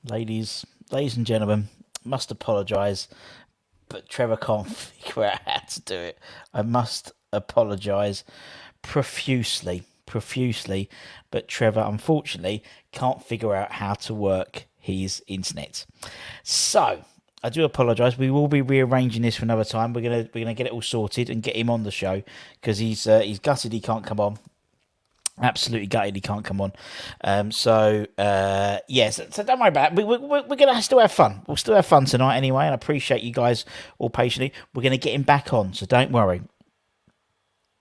ladies and gentlemen, must apologise, but Trevor can't figure out how to do it. I must apologise profusely, but Trevor unfortunately can't figure out how to work his internet. So I do apologise. We will be rearranging this for another time. We're gonna get it all sorted and get him on the show because he's gutted he can't come on. Absolutely gutted he can't come on. Yes, so don't worry about it. We're going to still have fun. We'll still have fun tonight anyway, and I appreciate you guys all patiently. We're going to get him back on, so don't worry.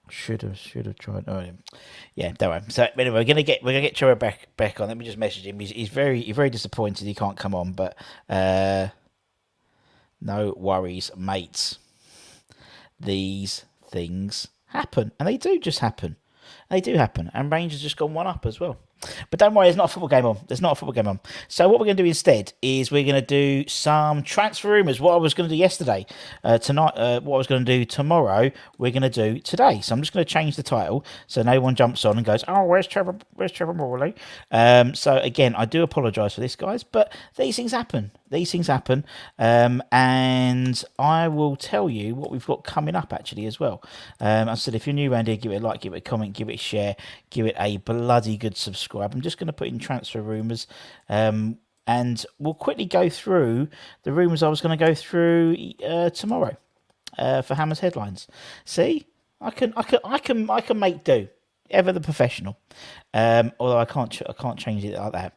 Should have tried. Oh, yeah, don't worry. So anyway, we're gonna get Trevor back on. Let me just message him. He's very disappointed he can't come on, but no worries, mates. These things happen, and they do just happen. They do happen, and Rangers just gone one up as well. But don't worry, there's not a football game on. There's not a football game on. So what we're going to do instead is we're going to do some transfer rumours. What I was going to do yesterday, tonight, what I was going to do tomorrow, we're going to do today. So I'm just going to change the title so no one jumps on and goes, "Oh, where's Trevor? Where's Trevor Morley?" So again, I do apologise for this, guys, but these things happen. These things happen, and I will tell you what we've got coming up actually as well. I said if you're new around here, give it a like, give it a comment, give it a share, give it a bloody good subscribe. I'm just going to put in transfer rumours, and we'll quickly go through the rumours I was going to go through tomorrow for Hammer's headlines. See, I can make do. Ever the professional, although I can't change it like that,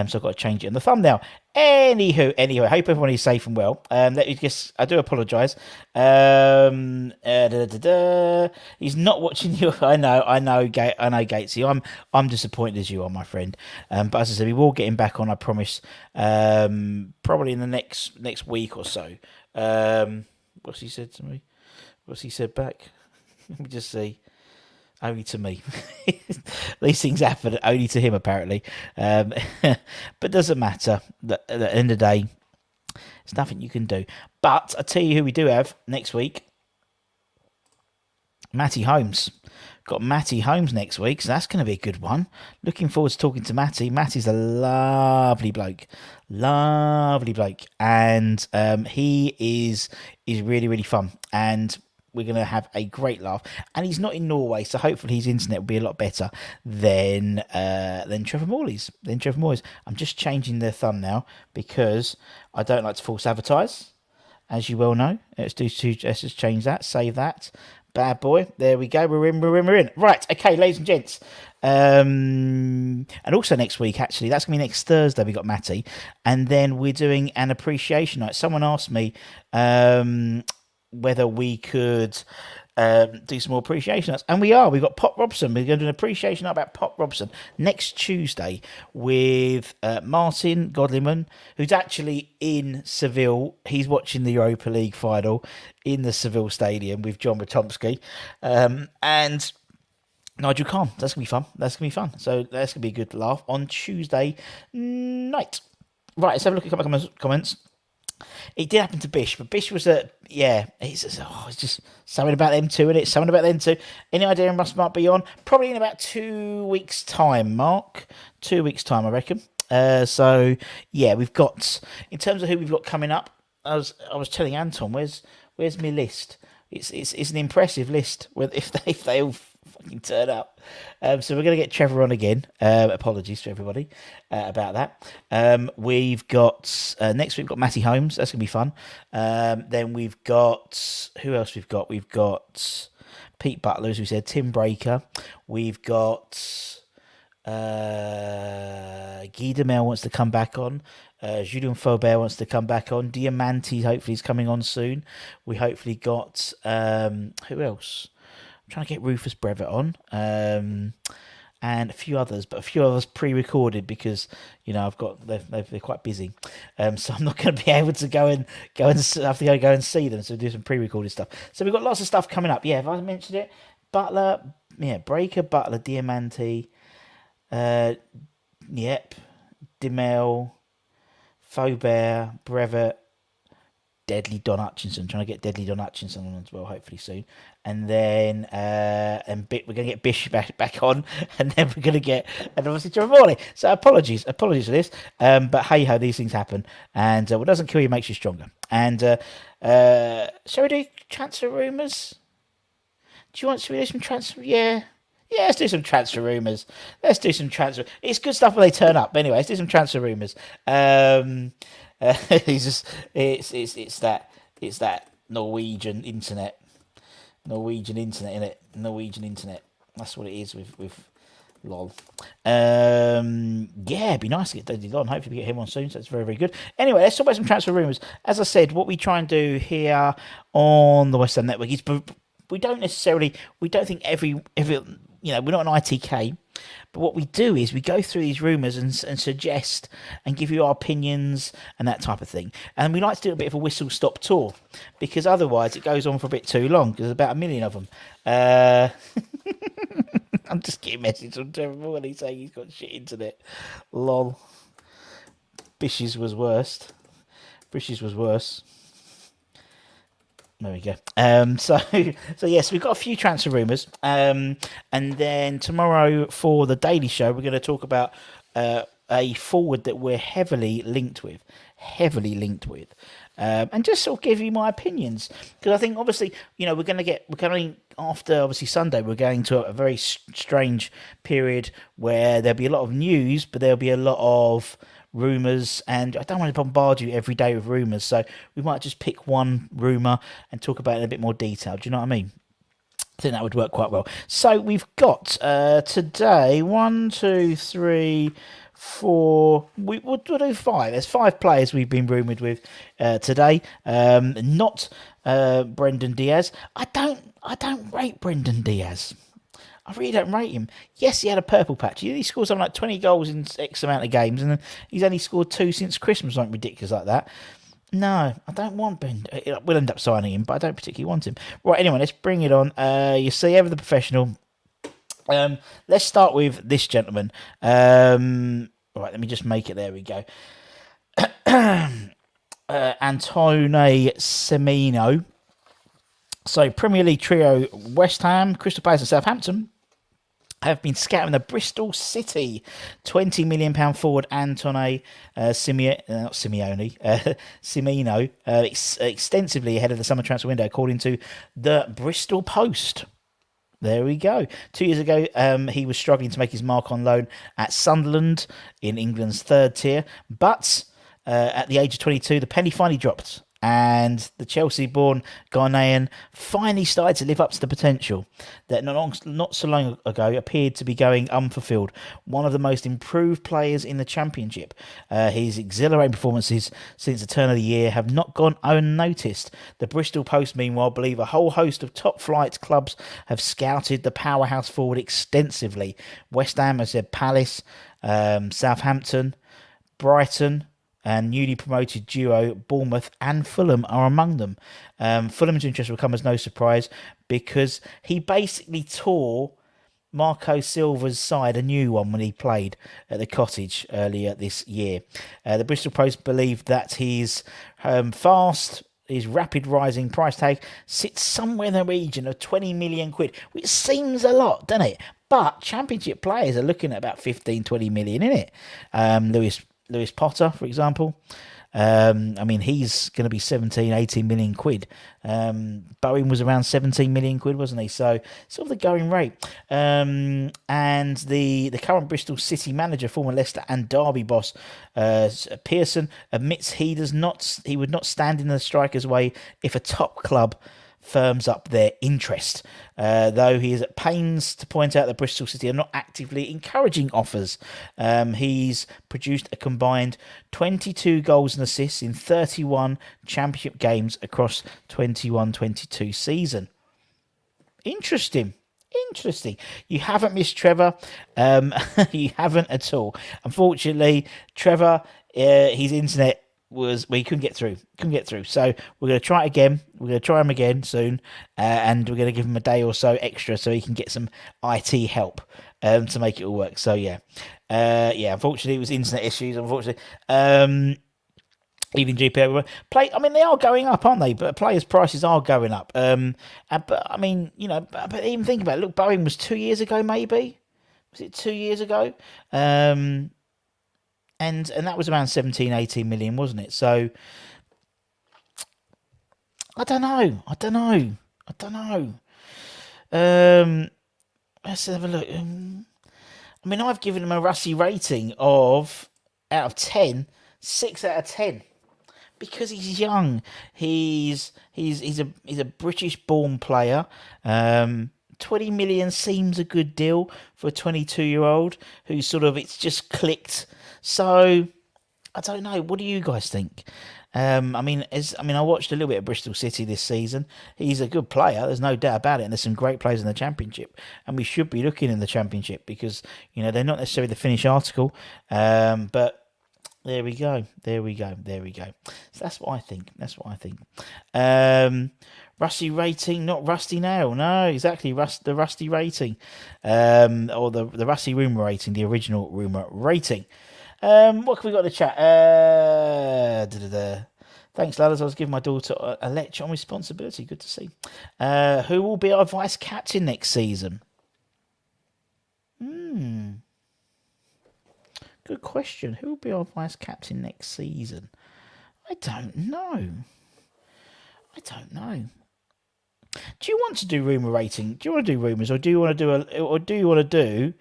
so I've got to change it in the thumbnail. Anywho, I hope everyone is safe and well. Let me just, I do apologise. He's not watching you. I know, Gatesy. I'm disappointed as you are, my friend. But as I said, we will get him back on. I promise. Probably in the next week or so. What's he said to me? What's he said back? Let me just see. Only to me. These things happen only to him, apparently. But doesn't matter. At the end of the day, there's nothing you can do. But I'll tell you who we do have next week. Matty Holmes. Got Matty Holmes next week, so that's going to be a good one. Looking forward to talking to Matty. Matty's a lovely bloke. And he is really fun. And we're going to have a great laugh. And he's not in Norway, so hopefully his internet will be a lot better than Trevor Morley's. I'm just changing the thumbnail because I don't like to false advertise, as you well know. Let's just change that, save that. Bad boy. There we go. We're in. Right, okay, ladies and gents. And also next week, actually, that's going to be next Thursday, we got Matty. And then we're doing an appreciation night. Someone asked me whether we could do some more appreciation nights. And we are. We've got Pop Robson. We're going to do an appreciation night about Pop Robson next Tuesday with Martin Godliman, who's actually in Seville. He's watching the Europa League final in the Seville Stadium with John Ratomski. And Nigel Khan. That's going to be fun. So that's going to be a good laugh on Tuesday night. Right, let's have a look at a couple of comments. It did happen to Bish, but Bish was it's just something about them two, isn't it? Something about them two. Any idea when Russ might be on? Probably in about 2 weeks' time, Mark. 2 weeks' time, I reckon. So yeah, we've got, in terms of who we've got coming up, I was telling Anton, where's my list? It's an impressive list. If they all fucking turn up. So we're going to get Trevor on again. Apologies to everybody about that. We've got next week we've got Matty Holmes. That's going to be fun. Then we've got, who else we've got? We've got Pete Butler, as we said, Tim Breaker. We've got Guy Demel wants to come back on. Julien Faubert wants to come back on. Diamante hopefully is coming on soon. We hopefully got who else? I'm trying to get Rufus Brevet on, and a few others, but a few others pre-recorded because I've got they're quite busy, so I'm not going to be able to go and have to go and see them. So do some pre-recorded stuff. So we've got lots of stuff coming up. Yeah, have I mentioned it? Butler, Breaker, Butler, Diamante, Demel, Faubert, Brevet, Deadly Don Hutchinson, trying to get Deadly Don Hutchinson on as well, hopefully soon. And then we're going to get Bish back on, and then we're going to get, and obviously Trevor Morley. So apologies for this. But hey ho, these things happen, and what doesn't kill you makes you stronger. And shall we do transfer rumours? Should we do some transfer? Yeah. Yeah, let's do some transfer rumours. Let's do some transfer. It's good stuff when they turn up. But anyway, let's do some transfer rumours. It's that Norwegian internet, innit? Norwegian internet. That's what it is with lol. Yeah, it'd be nice to get Dudley Lon. Hopefully we get him on soon. So that's very, very good. Anyway, let's talk about some transfer rumours. As I said, what we try and do here on the West Ham Network is we don't think every we're not an ITK, but what we do is we go through these rumours and suggest and give you our opinions and that type of thing. And we like to do a bit of a whistle-stop tour, because otherwise it goes on for a bit too long, because there's about 1 million of them. I'm just getting messages from Trevor Morley saying he's got shit internet. Lol. Bish's was worst. There we go. So yes, we've got a few transfer rumours. And then tomorrow for the Daily Show, we're going to talk about a forward that we're heavily linked with. And just sort of give you my opinions, because I think obviously we're going after obviously Sunday, we're going to a very strange period where there'll be a lot of news, but there'll be a lot of rumours, and I don't want to bombard you every day with rumours, so we might just pick one rumour and talk about it in a bit more detail. Do you know what I mean? I think that would work quite well. So we've got today 1, 2, 3, 4. We'll do 5. There's 5 players we've been rumoured with today. Not Brendan Diaz. I don't rate Brendan Diaz. I really don't rate him. Yes, he had a purple patch. He scored something like 20 goals in X amount of games, and he's only scored 2 since Christmas, something ridiculous like that. No, I don't want Ben. We'll end up signing him, but I don't particularly want him. Right, anyway, let's bring it on. You see, ever the professional. Let's start with this gentleman. Right, let me just make it. There we go. Antoine Semenyo. So, Premier League trio, West Ham, Crystal Palace and Southampton have been scouting the Bristol City £20 million forward Antoine Semenyo extensively ahead of the summer transfer window, according to the Bristol Post. There we go. 2 years ago, he was struggling to make his mark on loan at Sunderland in England's third tier, but at the age of 22, the penny finally dropped, and the Chelsea-born Ghanaian finally started to live up to the potential that not so long ago appeared to be going unfulfilled. One of the most improved players in the Championship. His exhilarating performances since the turn of the year have not gone unnoticed. The Bristol Post, meanwhile, believe a whole host of top-flight clubs have scouted the powerhouse forward extensively. West Ham, as I said, Palace, Southampton, Brighton, and newly promoted duo Bournemouth and Fulham are among them. Fulham's interest will come as no surprise, because he basically tore Marco Silva's side a new one when he played at the Cottage earlier this year. The Bristol Post believe that his rapid rising price tag sits somewhere in the region of 20 million quid, which seems a lot, doesn't it? But Championship players are looking at about 15, 20 million, in it. Lewis Potter, for example. He's going to be 17, 18 million quid. Bowen was around 17 million quid, wasn't he? So, sort of the going rate. And the current Bristol City manager, former Leicester and Derby boss, Pearson, admits he would not stand in the striker's way if a top club firms up their interest, though he is at pains to point out that Bristol City are not actively encouraging offers. He's produced a combined 22 goals and assists in 31 Championship games across 21-22 season. Interesting. You haven't missed Trevor. You haven't at all. Unfortunately, Trevor, his internet he couldn't get through. So we're going to try it again. We're going to try him again soon, and we're going to give him a day or so extra so he can get some IT help to make it all work. So yeah. Unfortunately, it was internet issues. Unfortunately, Even GPA play. I mean, they are going up, aren't they? But players' prices are going up. But I mean, but even think about it. Look, Boeing was 2 years ago, maybe. Was it 2 years ago? Um, and that was around 17, 18 million, wasn't it? So I don't know. I don't know. I don't know. Let's have a look. I mean, I've given him a Rusty rating of out of 10, 6 out of 10. Because he's young. He's a British born player. 20 million seems a good deal for a 22-year-old who sort of it's just clicked. So I don't know. What do you guys think? I watched a little bit of Bristol City this season. He's a good player. There's no doubt about it. And there's some great players in the Championship, and we should be looking in the Championship because they're not necessarily the finished article, but there we go. There we go. There we go. So that's what I think. That's what I think. Rusty rating, not Rusty Nail. No, exactly. The Rusty rating, or the Rusty Rumour rating, the original Rumour rating. What can we got in the chat? Thanks, ladders. I was giving my daughter a lecture on responsibility. Good to see. Who will be our vice captain next season? Good question. Who will be our vice captain next season? I don't know. I don't know. Do you want to do rumour rating? Do you want to do rumours, or do you want to do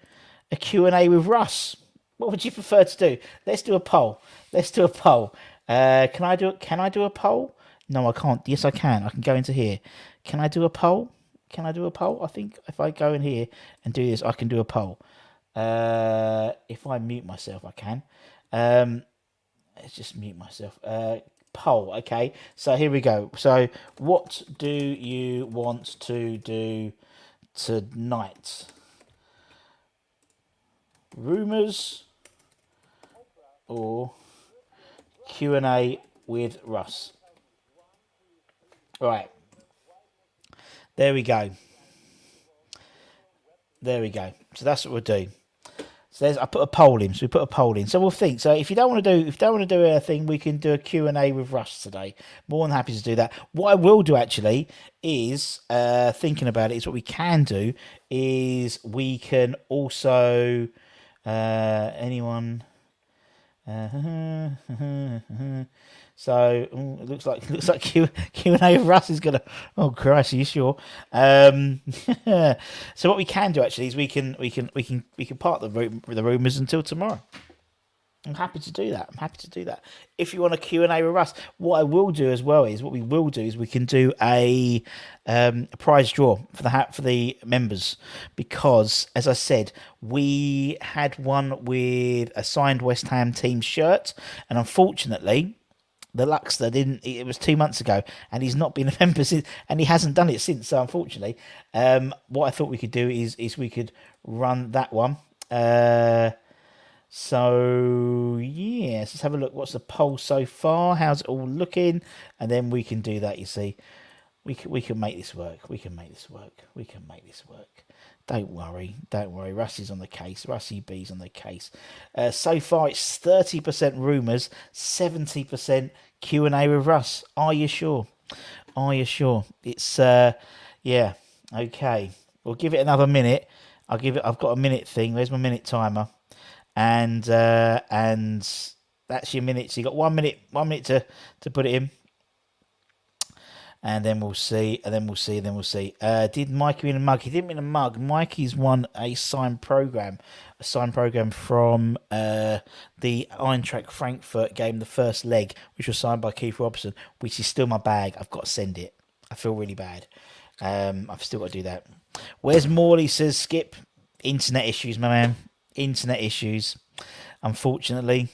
a Q&A with Russ? What would you prefer to do? Let's do a poll. Let's do a poll. Can I do a poll? No, I can't. Yes, I can. I can go into here. Can I do a poll? Can I do a poll? I think if I go in here and do this, I can do a poll. If I mute myself, I can. Let's just mute myself. Poll. Okay. So here we go. So what do you want to do tonight? Rumours or Q&A with Russ? Right. There we go. There we go. So that's what we'll do. So I put a poll in. So we put a poll in. So we'll think. So if you don't want to do anything, we can do a Q&A with Russ today. More than happy to do that. What I will do actually is thinking about it. Is what we can do is we can also anyone. So it looks like Q&A with Russ is gonna. Oh Christ, are you sure? So what we can do actually is we can part the rumours until tomorrow. I'm happy to do that. If you want a Q&A with Russ, what we will do is we can do a prize draw for the members, because as I said, we had one with a signed West Ham team shirt, and unfortunately the Luxter didn't. It was 2 months ago, and he's not been a member since, and he hasn't done it since. So unfortunately, what I thought we could do is we could run that one. So yes, let's have a look. What's the poll so far? How's it all looking? And then we can do that. You see, we can make this work. We can make this work. Don't worry. Rusty's on the case. Rusty B's on the case. So far, it's 30% rumours, 70% Q&A with Russ. Are you sure? It's yeah. Okay. We'll give it another minute. I've got a minute thing. Where's my minute timer? And that's your minute. So you got 1 minute to put it in, and then we'll see. Did Mikey win a mug? He didn't win a mug. Mikey's won a signed program from the Eintracht Frankfurt game, the first leg, which was signed by Keith Robson, which is still my bag. I've got to send it. I feel really bad. I've still got to do that. Where's Morley? Says Skip. Internet issues, my man. Internet issues. Unfortunately,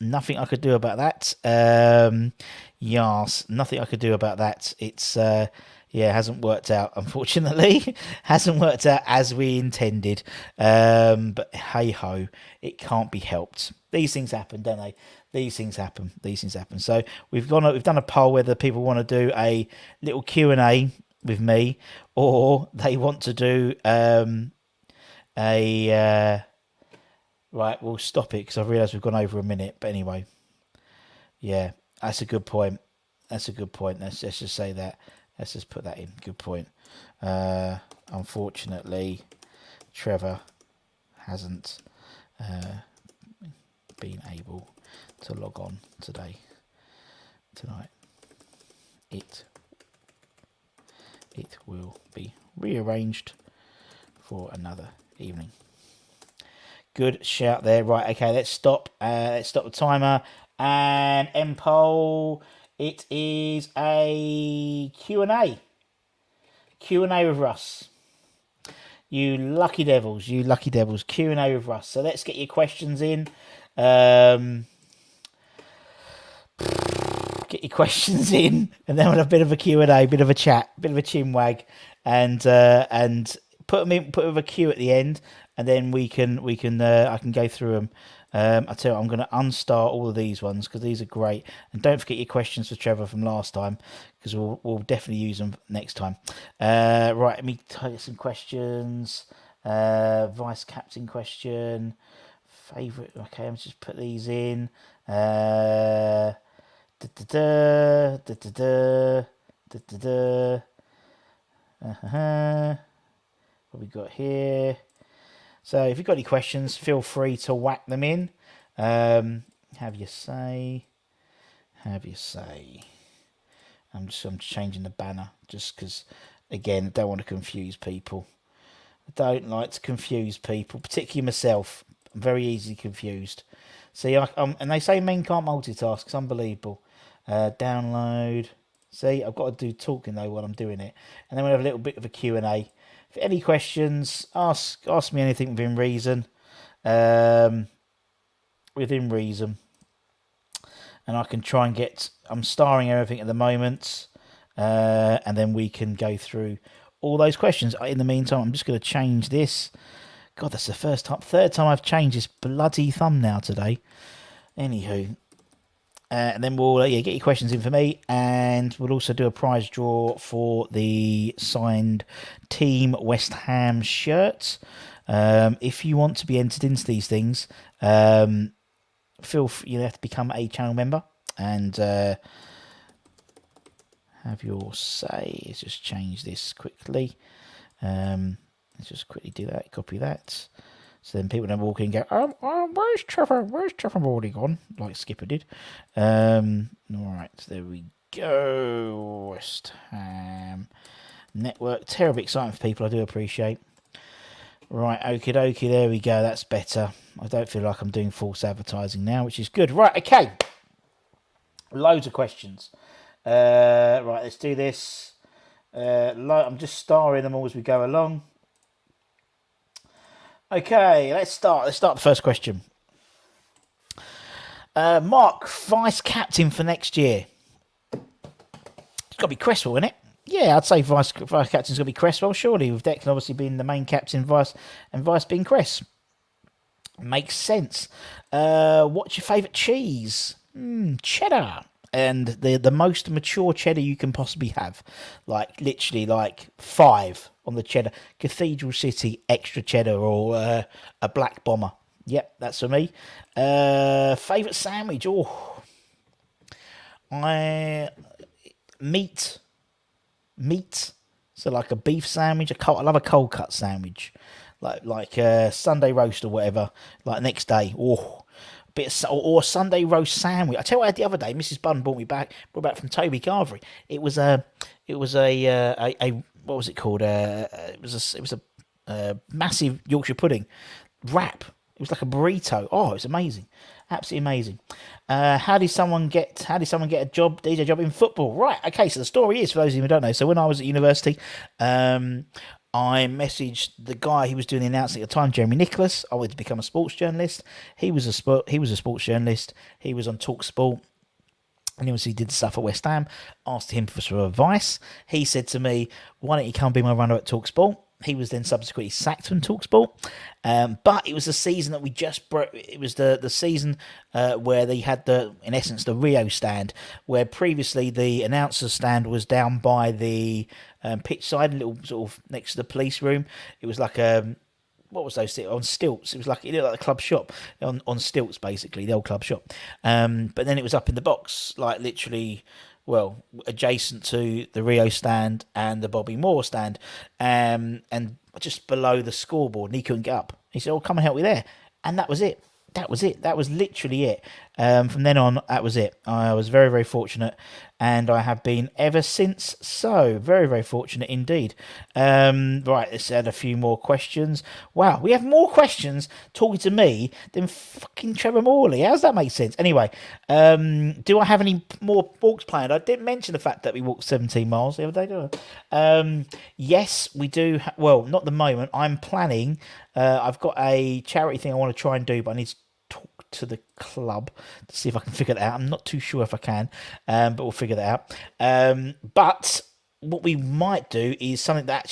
nothing I could do about that. Yes, nothing I could do about that. It's hasn't worked out, unfortunately. Hasn't worked out as we intended. But hey ho, it can't be helped. These things happen, don't they? These things happen. So we've done a poll whether people want to do a little Q&A with me, or they want to do right, we'll stop it because I've realised we've gone over a minute. But anyway, yeah. That's a good point. That's a good point. Let's just say that. Let's just put that in. Good point. Unfortunately, Trevor hasn't been able to log on tonight. It will be rearranged for another evening. Good shout there. Right, okay, let's stop. Let's stop the timer. And Empole, it is a Q&A. Q&A with Russ. You lucky devils. Q&A with Russ. So let's get your questions in. Get your questions in, and then we'll have a bit of a Q&A, bit of a chat, bit of a chinwag, and put them in, put with a Q at the end, and then I can go through them. I tell you, I'm going to unstart all of these ones because these are great, and don't forget your questions for Trevor from last time because we'll definitely use them next time. Right, let me take some questions. Vice captain question, favorite. Okay, let's just put these in. What we got here? So if you've got any questions, feel free to whack them in. Have your say. I'm changing the banner just because, again, I don't want to confuse people. I don't like to confuse people, particularly myself. I'm very easily confused. See, and they say men can't multitask. It's unbelievable. Download. See, I've got to do talking though while I'm doing it, and then we'll have a little bit of a Q&A. If any questions, ask me anything within reason. And I can try and get. I'm starring everything at the moment, and then we can go through all those questions. In the meantime, I'm just going to change this. God, that's the third time I've changed this bloody thumbnail today. Anywho, and then we'll get your questions in for me, and we'll also do a prize draw for the signed Team West Ham shirts. If you want to be entered into these things, feel free, you have to become a channel member and have your say. Let's just change this quickly. Let's just quickly do that. Copy that. So then people don't walk in and go, where's Trevor? Where's Trevor already gone? Like Skipper did. All right, so there we go. West Ham Network. Terribly exciting for people, I do appreciate. Right, okie dokie, there we go. That's better. I don't feel like I'm doing false advertising now, which is good. Right, okay. Loads of questions. Right, let's do this. I'm just starring them all as we go along. Okay, let's start. Let's start the first question. Mark, vice captain for next year. It's got to be Cresswell, isn't it? Yeah, I'd say vice captain's got to be Cresswell, surely, with Declan obviously being the main captain, vice being Cress. Makes sense. What's your favourite cheese? Cheddar. And the most mature cheddar you can possibly have. Like, literally, 5 on the cheddar. Cathedral City, extra cheddar, or a black bomber. Yep, that's for me. Favourite sandwich? Oh, meat. So like a beef sandwich. I love a cold cut sandwich, like Sunday roast or whatever. Like next day, or a Sunday roast sandwich. I tell you what I had the other day. Mrs. Bunn brought back from Toby Carvery. It was a what was it called? It was a massive Yorkshire pudding wrap. It was like a burrito. Oh, it was amazing, absolutely amazing. How did someone get a job, DJ job in football? Right. Okay. So the story is, for those of you who don't know, so when I was at university, I messaged the guy who was doing the announcing at the time, Jeremy Nicholas. I wanted to become a sports journalist. He was a sports journalist. He was on Talk Sport. And obviously did stuff at West Ham. Asked him for some advice. He said to me, "Why don't you come be my runner at Talk Sport?" He was then subsequently sacked from TalkSport. But it was the season that we just broke. It was the season where they had in essence, the Rio stand, where previously the announcer's stand was down by the pitch side, a little sort of next to the police room. It was like what was those on stilts? It was like, it looked like a club shop on stilts, basically, the old club shop. But then it was up in the box, like literally, well, adjacent to the Rio stand and the Bobby Moore stand, and just below the scoreboard. And he couldn't get up. He said, "Oh, come and help me there," and that was it. That was it. That was literally it. From then on, that was it. I was very, very fortunate, and I have been ever since. So very, very fortunate indeed. Right, let's add a few more questions. Wow, we have more questions talking to me than fucking Trevor Morley. How does that make sense? Anyway, do I have any more walks planned? I didn't mention the fact that we walked 17 miles the other day, did I? Yes, we do. Well, not at the moment. I'm planning. I've got a charity thing I want to try and do, but I need to talk to the club to see if I can figure that out. I'm not too sure if I can, but we'll figure that out. But what we might do is something that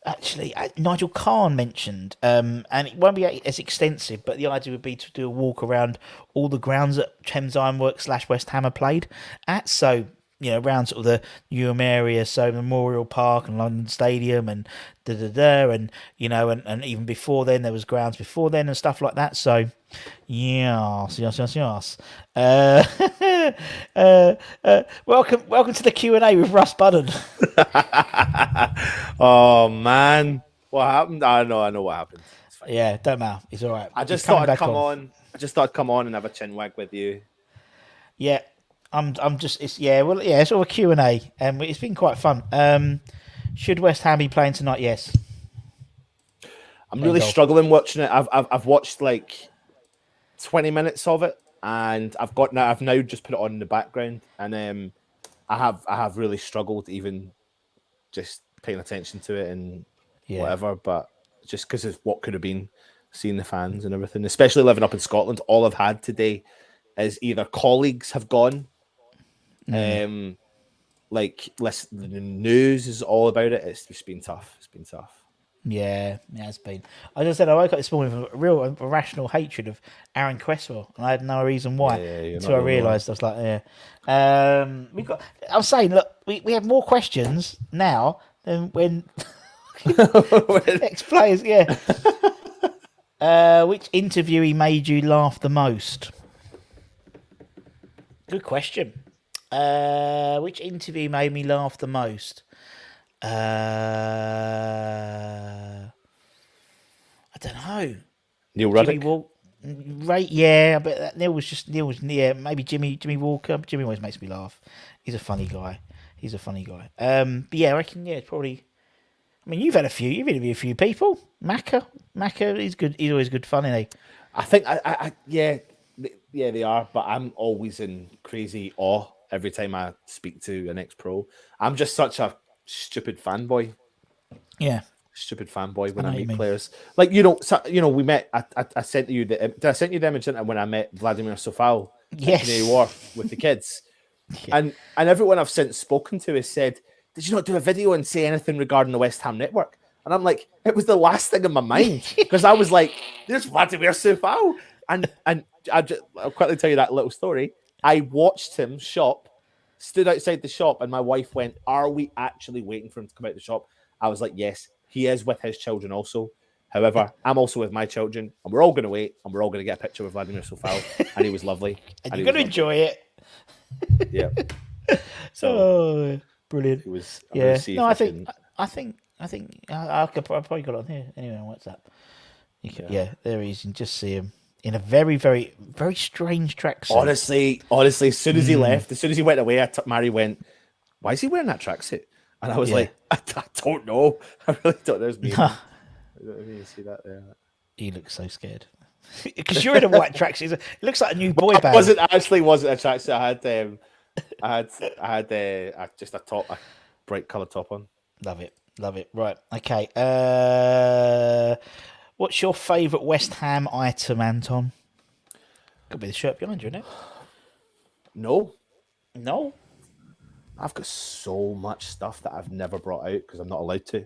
actually Nigel Khan mentioned, and it won't be as extensive, but the idea would be to do a walk around all the grounds that Thames Ironworks / West Ham are played at. So, you know, around sort of the Newham area, so Memorial Park and London Stadium and and you know, and even before then there was grounds before then and stuff like that. So yes. Welcome to the Q&A with Russ Budden. Oh man, what happened? I know what happened. Yeah, don't matter. It's all right. I just thought I'd come on. I just thought I'd come on and have a chinwag with you. Yeah. I'm just, it's all a Q&A, and it's been quite fun. Should West Ham be playing tonight? Yes. I'm really struggling watching it. I've watched like 20 minutes of it, and I've now just put it on in the background, and I have really struggled even just paying attention to it and whatever, but just because of what could have been, seeing the fans and everything, especially living up in Scotland. All I've had today is either colleagues have gone. Like, listen, the news is all about it. It's just been tough. It's been tough. Yeah, it has been. I just said I woke up this morning with a real irrational hatred of Aaron Cresswell, and I had no reason why until I realised. I was like, I'm saying, look, we have more questions now than when ex-players. Yeah. Which interviewee made you laugh the most? Good question. Which interview made me laugh the most? I don't know. Neil Ruddock. But Neil was maybe Jimmy Walker. Jimmy always makes me laugh. He's a funny guy. But yeah, I reckon probably. I mean, you've had a few. You've interviewed a few people. Macca, he's good. He's always good fun, isn't he? I think yeah, they are. But I'm always in crazy awe every time I speak to an ex-pro. I'm just such a stupid fanboy. Yeah. Stupid fanboy when I meet players. Like, we met. I sent you did I send you the image when I met Vladimir Sofal in Canary Wharf with the kids. And everyone I've since spoken to has said, "Did you not do a video and say anything regarding the West Ham network?" And I'm like, it was the last thing in my mind, because I was like, "There's Vladimir Sofal," and I'll quickly tell you that little story. I watched him shop, stood outside the shop, and my wife went, "Are we actually waiting for him to come out the shop?" I was like, "Yes, he is with his children also. However, I'm also with my children, and we're all going to wait, and we're all going to get a picture with Vladimir Sofal." And he was lovely. And you're going to enjoy it. Yeah. So brilliant. It was. I think I probably got it on here anyway on WhatsApp. There he is. You can just see him in a very, very, very strange tracksuit. Honestly, as soon as he left, as soon as he went away, Mary went, "Why is he wearing that tracksuit?" And I was like, I don't know. I really don't know. I don't really see that there. He looks so scared. Because you're in a white tracksuit. It looks like a new boy band. It wasn't a tracksuit. I had just a bright coloured top on. Love it. Right. Okay. What's your favourite West Ham item, Anton? Could be the shirt behind you, isn't it? No. I've got so much stuff that I've never brought out because I'm not allowed to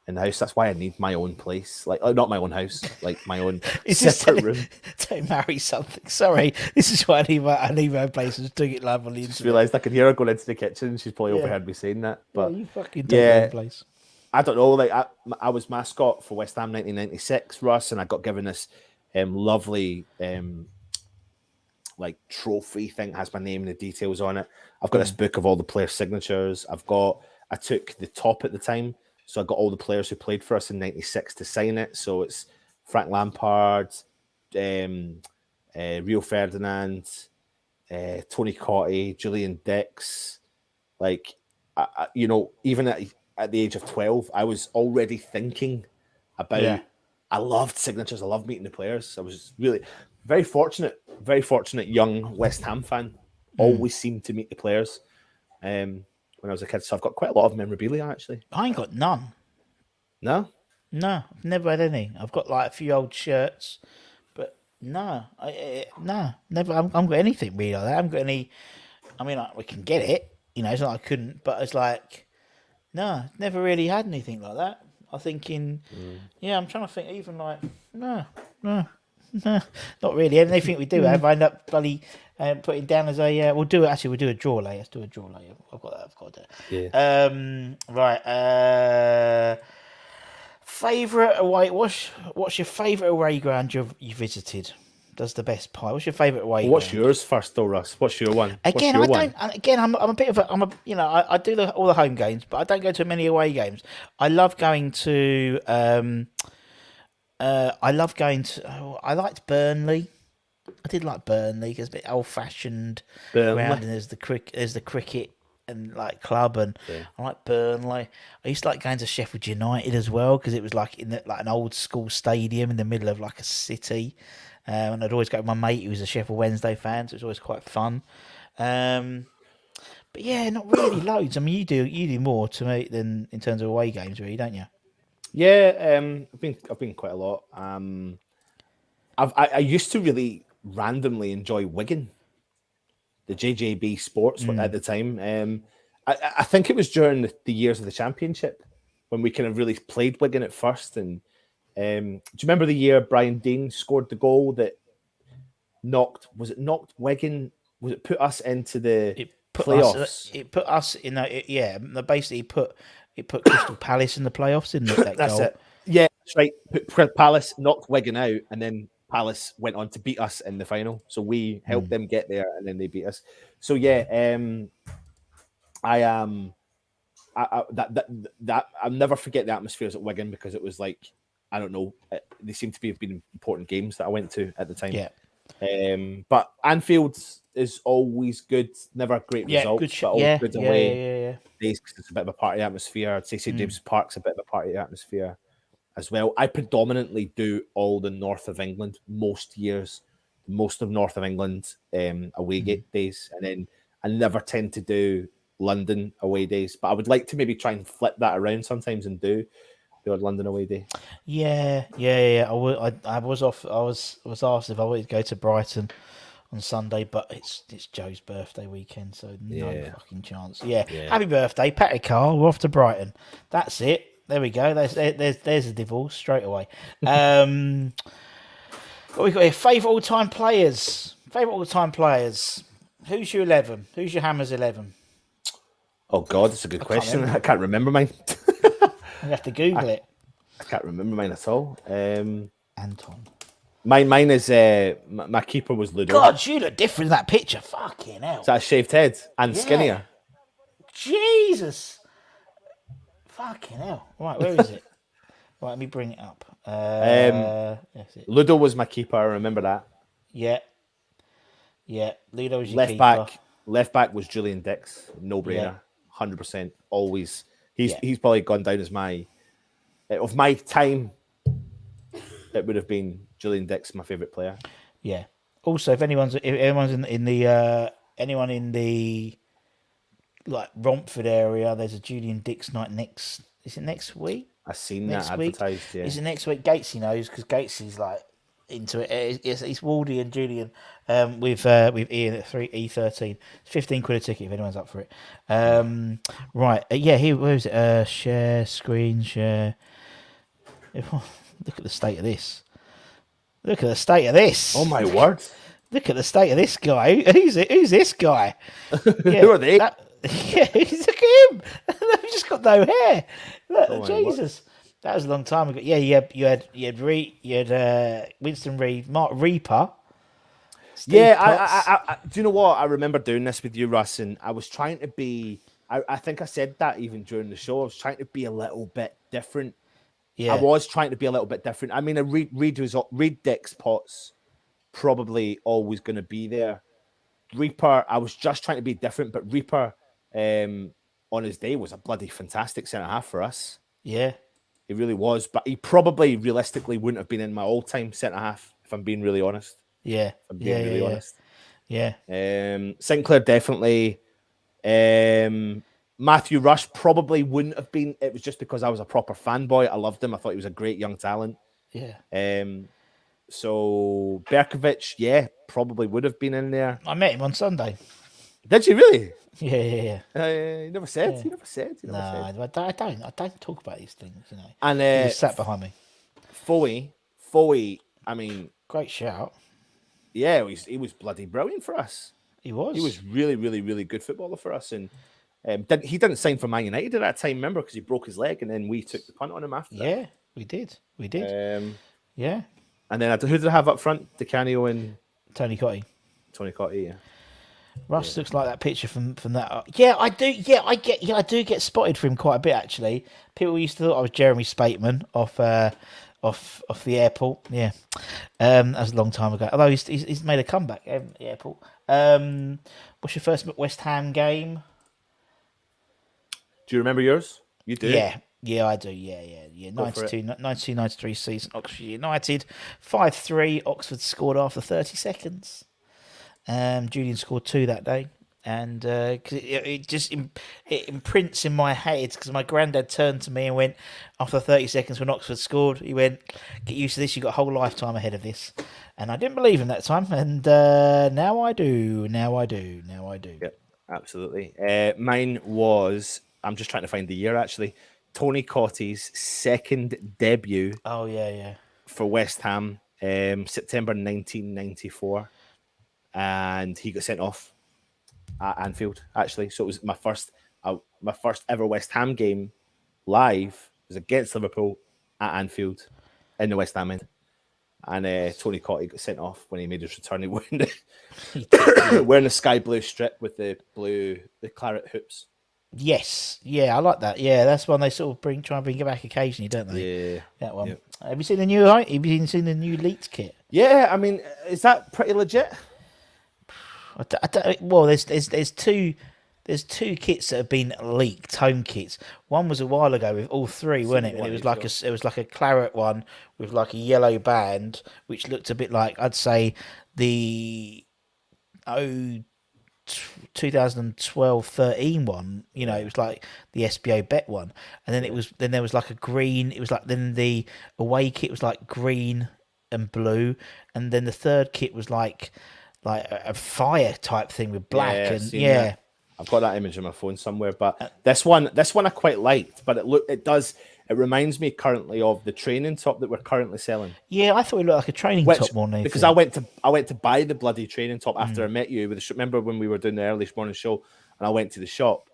in the house. That's why I need my own place. Like, not my own house, like my own separate room. Don't marry something. Sorry, this is why I need my own place. Just doing it live on the internet. Just realised I could hear her going into the kitchen. She's probably overheard me saying that. But you fucking don't have a place. I don't know. Like I was mascot for West Ham 1996, Russ, and I got given this lovely like trophy thing that has my name and the details on it. I've got this book of all the player signatures. I took the top at the time, so I got all the players who played for us in '96 to sign it. So it's Frank Lampard, Rio Ferdinand, Tony Cottee, Julian Dix. Like, even at the age of 12, I was already thinking about. Yeah. I loved signatures. I loved meeting the players. I was really very fortunate young West Ham fan. Always seemed to meet the players when I was a kid. So I've got quite a lot of memorabilia, actually. I ain't got none. No? No, I've never had any. I've got like a few old shirts, but no, never. I haven't got anything really like that. I haven't got any. I mean, we can get it. It's not like I couldn't, but it's like, no, never really had anything like that. I'm thinking, I'm trying to think. Even like, no, not really. Anything we do have, I end up bloody putting down as a. We'll do a draw later. Let's do a draw later. I've got that. I've got that. Yeah. Right. Favorite away. What's your favorite away ground you visited? Does the best pie? What's your favorite away? Well, what's yours first, though, Russ? What's your one? Again, I'm a bit of a. I do all the home games, but I don't go to many away games. I love going to. I liked Burnley. I did like Burnley because it's a bit old fashioned ground, and there's the cricket and like club, and I like Burnley. I used to like going to Sheffield United as well because it was like in like an old school stadium in the middle of like a city. And I'd always go with my mate who was a Sheffield Wednesday fan, so it was always quite fun. But yeah, not really loads. I mean, you do more to me than in terms of away games, really, don't you? Yeah, I've been quite a lot. I used to really randomly enjoy Wigan, the JJB Sports at the time. I think it was during the years of the Championship when we kind of really played Wigan at first. And do you remember the year Brian Dean scored the goal that knocked Wigan? Was it put us into the playoffs? It put us in basically it put Crystal Palace in the playoffs, didn't it? That's it. Yeah, that's right. Palace knocked Wigan out, and then Palace went on to beat us in the final. So we helped them get there, and then they beat us. So yeah, I'll never forget the atmospheres at Wigan because it was like, I don't know, they seem to have been important games that I went to at the time. Yeah. But Anfield is always good. Never a great result, but always good away days because it's a bit of a party atmosphere. I'd say St James's Park's a bit of a party atmosphere as well. I predominantly do all the north of England most years, most of north of England away days, and then I never tend to do London away days. But I would like to maybe try and flip that around sometimes and do the odd London away day. Yeah. I was off. I was asked if I wanted to go to Brighton on Sunday, but it's Joe's birthday weekend, so no fucking chance. Yeah. Happy birthday, Patrick Carr. We're off to Brighton. That's it. There we go. There's a divorce straight away. What we got here? Favourite all-time players. Who's your 11? Who's your Hammers 11? Oh God, that's a good question. I can't remember mine. You have to Google it. I can't remember mine at all. Anton. Mine is my keeper was Ludo. God, you look different in that picture. Fucking hell. Is that a shaved head and skinnier? Jesus. Fucking hell. Right, where is it? Right, let me bring it up. That's it. Ludo was my keeper. I remember that. Yeah. Ludo was your keeper. Left back was Julian Dix. No brainer. 100%. Always. He's probably gone down as my time. It would have been Julian Dix, my favourite player. Yeah. Also, if anyone's in the like Romford area, there's a Julian Dix night next. Is it next week? I've seen that advertised. Yeah. Is it next week? Gatesy knows because Gatesy like into it. It's Waldy and Julian with Ian at E13. It's £15 a ticket if anyone's up for it. Right. Here, where is it? Share screen share. Look at the state of this. Oh my word! Look at the state of this guy. Who's this guy? Who are they? Yeah, look at him. He's just got no hair. Oh Look, my word. Jesus, that was a long time ago. Yeah, you had Winston Reed, Mark Reaper, Yeah, Steve Potts. do you know what? I remember doing this with you, Russ, and I was trying to be. I think I said that even during the show. I was trying to be a little bit different. I Yeah, was trying to be a little bit different. I mean, Reed Dix Potts probably always going to be there. Reaper, I was just trying to be different, but Reaper, on his day, was a bloody fantastic centre half for us. yeah, He really was, but he probably realistically wouldn't have been in my all-time centre half if I'm being really honest. yeah, If I'm yeah, being yeah, really yeah, honest. yeah. Sinclair definitely. Matthew Rush probably wouldn't have been. It was just because I was a proper fanboy. I loved him. I thought he was a great young talent. Yeah. So Berkovic, yeah, probably would have been in there. I met him on Sunday. Did you really? Yeah, yeah, yeah. You never said. Yeah. You never said. You No, never said. I don't. I don't talk about these things. You know, And he was sat behind me. Foley. I mean, Great shout. yeah, he was bloody brilliant for us. He was. He was really, really, really good footballer for us. And he didn't sign for Man United at that time, remember, because he broke his leg, and then we took the punt on him after that. Yeah, we did. We did. Yeah. And then who did I have up front? DiCanio and Tony Cotty. Tony Cotty. Yeah. Russ looks like that picture from that. Yeah, I do. Yeah, I do get spotted for him quite a bit actually. People used to thought I was Jeremy Spateman off the airport. Yeah, that was a long time ago. Although he's made a comeback at the airport. What's your first West Ham game? Do you remember yours? You do. Yeah, I do. Yeah. 92-93 season, Oxford United, 5-3. Oxford scored after 30 seconds. Julian scored 2 that day, and cause it imprints in my head because my granddad turned to me and went, after 30 seconds when Oxford scored, he went, "Get used to this. You've got a whole lifetime ahead of this." And I didn't believe him that time, and now I do. Yep, absolutely. Mine was. I'm just trying to find the year actually. Tony Cotty's second debut. Oh yeah. For West Ham, September 1994. And he got sent off at Anfield, actually. So it was my first ever West Ham game live was against Liverpool at Anfield in the West Ham end. And Tony Cotty got sent off when he made his return. He wearing the sky blue strip with the claret hoops. Yes, yeah, I like that. Yeah, that's one they sort of try and bring it back occasionally, don't they? Yeah, that one. Yep. Have you seen the new? Have you seen the new Leeds kit? Yeah, I mean, is that pretty legit? Well, there's two kits that have been leaked, home kits. One was a while ago with all three, wasn't it? And it was like a claret one with like a yellow band, which looked a bit like, I'd say, the 2012-13 one. You know, it was like the SBO bet one, and then there was like a green. It was like then the away kit was like green and blue, and then the third kit was like a fire type thing with black that. I've got that image on my phone somewhere, but this one I quite liked, but it reminds me currently of the training top that we're currently selling. Yeah, I thought it looked like a training top more than anything. Because I went to buy the bloody training top after I met you. Remember when we were doing the early morning show and I went to the shop?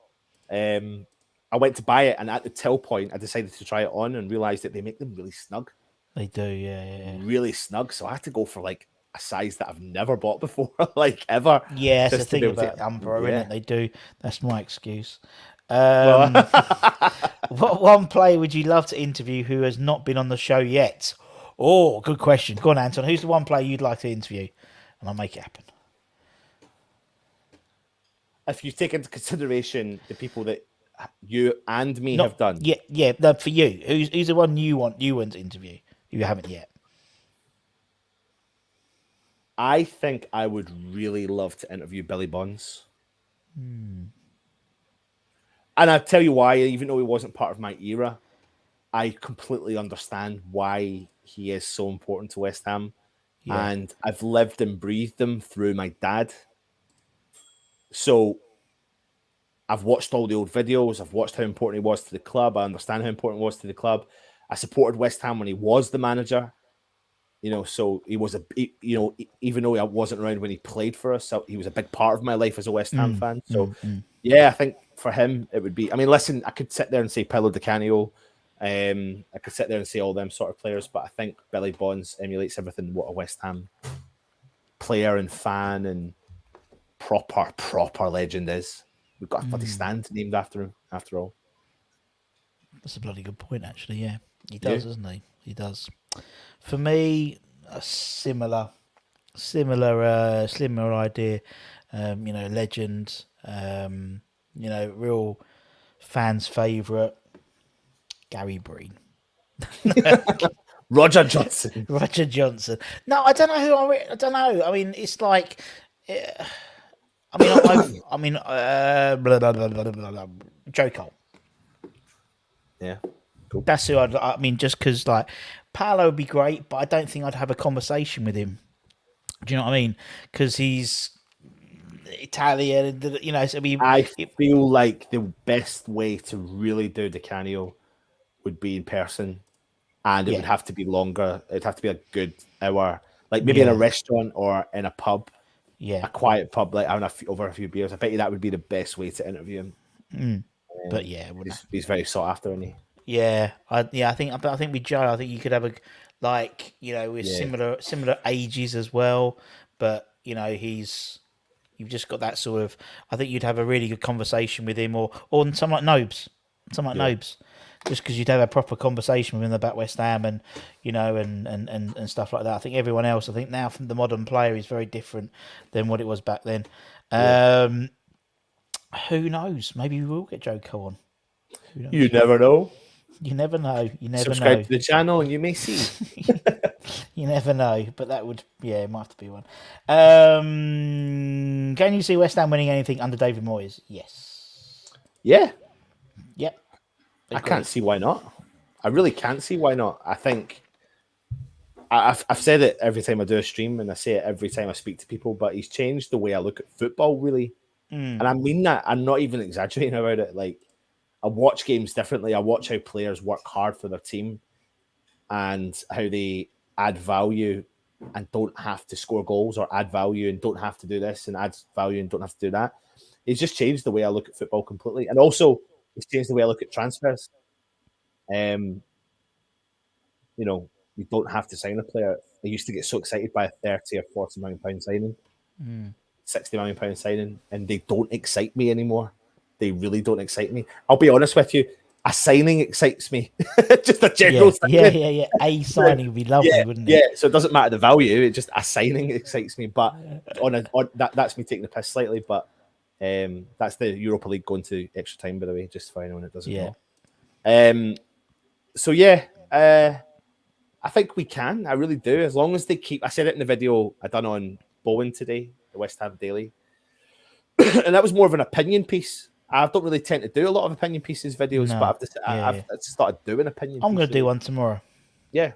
I went to buy it, and at the till point I decided to try it on and realised that they make them really snug. They do, yeah. Really snug. So I had to go for like a size that I've never bought before, like ever. Yeah, that's the thing about Umbro, isn't it? They do. That's my excuse. What one player would you love to interview who has not been on the show yet? Oh, good question. Go on, Anton. Who's the one player you'd like to interview? And I'll make it happen. If you take into consideration the people that you and me have done. Yeah. No, for you, who's the one you want to interview? You haven't yet. I think I would really love to interview Billy Bonds. And I'll tell you why, even though he wasn't part of my era, I completely understand why he is so important to West Ham. Yeah. And I've lived and breathed him through my dad. So I've watched all the old videos. I've watched how important he was to the club. I understand how important he was to the club. I supported West Ham when he was the manager. So he was even though I wasn't around when he played for us, so he was a big part of my life as a West Ham fan. So yeah, I think for him it would be. I mean, listen, I could sit there and say Paolo Di Canio, I could sit there and say all them sort of players, but I think Billy Bonds emulates everything what a West Ham player and fan and proper legend is. We've got a bloody stand named after him, after all. That's a bloody good point, actually. Yeah, he does, doesn't he? He does. For me, a similar idea. Legend. Real fans' favourite. Gary Breen. Roger Johnson. Roger Johnson. No, I don't know who I don't know. I mean, it's like. Blah, blah, blah, blah, blah, blah. Joe Cole. Yeah. Cool. That's who just because like Paolo would be great, but I don't think I'd have a conversation with him. Do you know what I mean? Because he's Italian, So I feel like the best way to really do Di Canio would be in person, and it would have to be longer. It'd have to be a good hour, like maybe in a restaurant or in a pub. Yeah, a quiet pub, like having over a few beers. I bet you that would be the best way to interview him. But yeah, he's very sought after, isn't he? Yeah, I think with Joe, I think you could have with similar ages as well. But you've just got that sort of. I think you'd have a really good conversation with him, or someone like Nobes, just because you'd have a proper conversation with him about West Ham and and stuff like that. I think everyone else, now from the modern player is very different than what it was back then. Who knows? Maybe we will get Joe Cole on. You never know. You never know. Subscribe to the channel and you may see. You never know, but that would, it might have to be one. Can you see West Ham winning anything under David Moyes? Yes. Yeah. Yep. I can't see why not. I really can't see why not. I think I've said it every time I do a stream, and I say it every time I speak to people, but he's changed the way I look at football, really. And I mean that. I'm not even exaggerating about it. Like, I watch games differently. I watch how players work hard for their team and how they add value and don't have to score goals, or add value and don't have to do this, and add value and don't have to do that. He's just changed the way I look at football completely. And also, he's changed the way I look at transfers. You don't have to sign a player. I used to get so excited by a 30 or 40 million pound signing, 60 million pound signing, and they don't excite me anymore. They really don't excite me. I'll be honest with you. A signing excites me. Just a general signing. Yeah. A signing would be lovely, wouldn't it? Yeah, so it doesn't matter the value. It just a signing excites me. But that's me taking the piss slightly. But that's the Europa League going to extra time, by the way, just fine when it doesn't go. I think we can. I really do. As long as they keep. I said it in the video I done on Bowen today, the West Ham Daily, and that was more of an opinion piece. I don't really tend to do a lot of opinion pieces videos, but I've started doing opinion. I'm going to do one tomorrow. Yeah.